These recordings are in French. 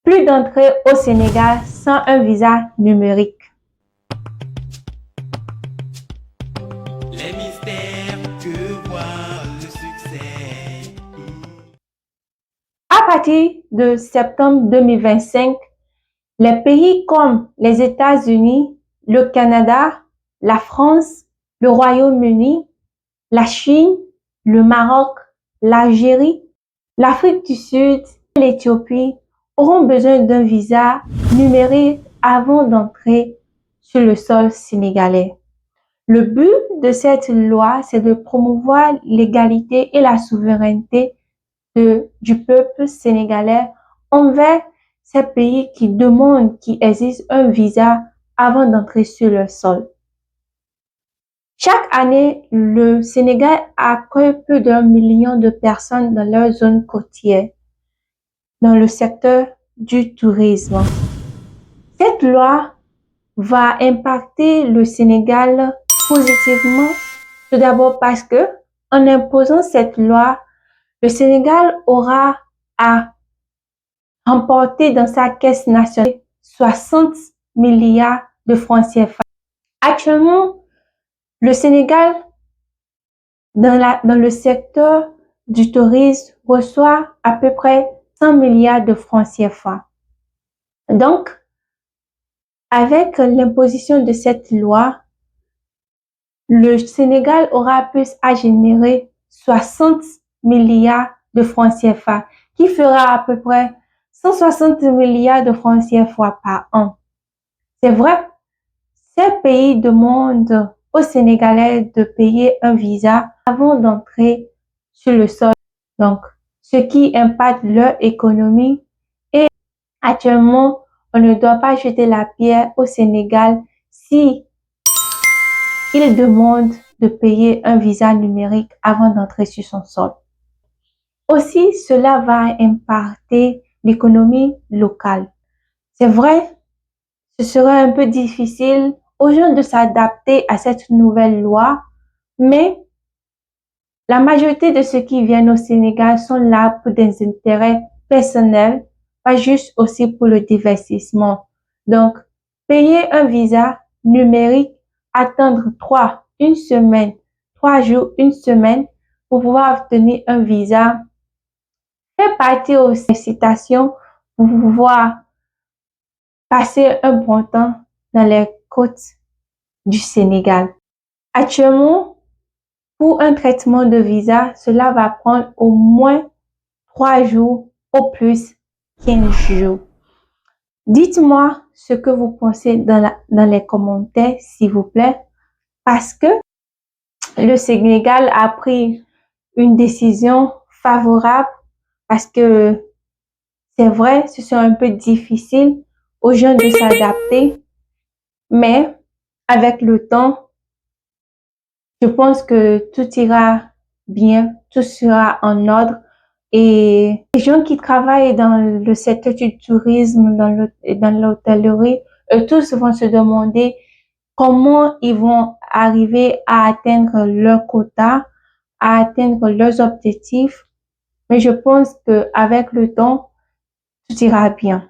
Plus d'entrée au Sénégal sans un visa numérique. Les mystères que voit le succès. À partir de septembre 2025, les pays comme les États-Unis, le Canada, la France, le Royaume-Uni, la Chine, le Maroc, l'Algérie, l'Afrique du Sud et l'Éthiopie auront besoin d'un visa numérique avant d'entrer sur le sol sénégalais. Le but de cette loi, c'est de promouvoir l'égalité et la souveraineté du peuple sénégalais envers ces pays qui demandent qu'il existe un visa avant d'entrer sur le sol. Chaque année, le Sénégal accueille plus d'1 million de personnes dans leur zone côtière, dans le secteur du tourisme. Cette loi va impacter le Sénégal positivement, tout d'abord parce que, en imposant cette loi, le Sénégal aura à remporter dans sa caisse nationale 60 milliards de francs CFA. Actuellement, le Sénégal, dans le secteur du tourisme, reçoit à peu près 100 milliards de francs CFA. Donc, avec l'imposition de cette loi, le Sénégal aura plus à générer 60 milliards de francs CFA, qui fera à peu près 160 milliards de francs CFA par an. C'est vrai, ces pays demandent aux Sénégalais de payer un visa avant d'entrer sur le sol, donc ce qui impacte leur économie. Et actuellement, on ne doit pas jeter la pierre au Sénégal si ils demandent de payer un visa numérique avant d'entrer sur son sol. Aussi, cela va impacter l'économie locale. C'est vrai, ce sera un peu difficile aux gens de s'adapter à cette nouvelle loi, mais la majorité de ceux qui viennent au Sénégal sont là pour des intérêts personnels, pas juste aussi pour le divertissement. Donc, payer un visa numérique, attendre 3 jours, une semaine pour pouvoir obtenir un visa, fait partie aussi des incitations pour pouvoir passer un bon temps dans les côtes du Sénégal. Actuellement, pour un traitement de visa, cela va prendre au moins 3 jours, au plus 15 jours. Dites-moi ce que vous pensez dans les commentaires, s'il vous plaît, parce que le Sénégal a pris une décision favorable, parce que c'est vrai, ce sera un peu difficile aux gens de s'adapter, mais avec le temps, je pense que tout ira bien, tout sera en ordre. Et les gens qui travaillent dans le secteur du tourisme, dans l'hôtellerie, eux tous vont se demander comment ils vont arriver à atteindre leur quota, à atteindre leurs objectifs. Mais je pense qu'avec le temps, tout ira bien.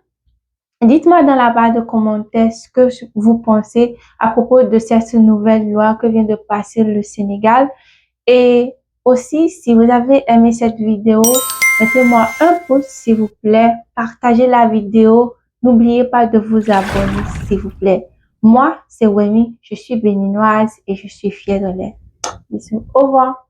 Dites-moi dans la barre de commentaires ce que vous pensez à propos de cette nouvelle loi que vient de passer le Sénégal. Et aussi, si vous avez aimé cette vidéo, mettez-moi un pouce s'il vous plaît. Partagez la vidéo. N'oubliez pas de vous abonner s'il vous plaît. Moi, c'est Wemi, je suis béninoise et je suis fière de l'être. Bisous. Au revoir.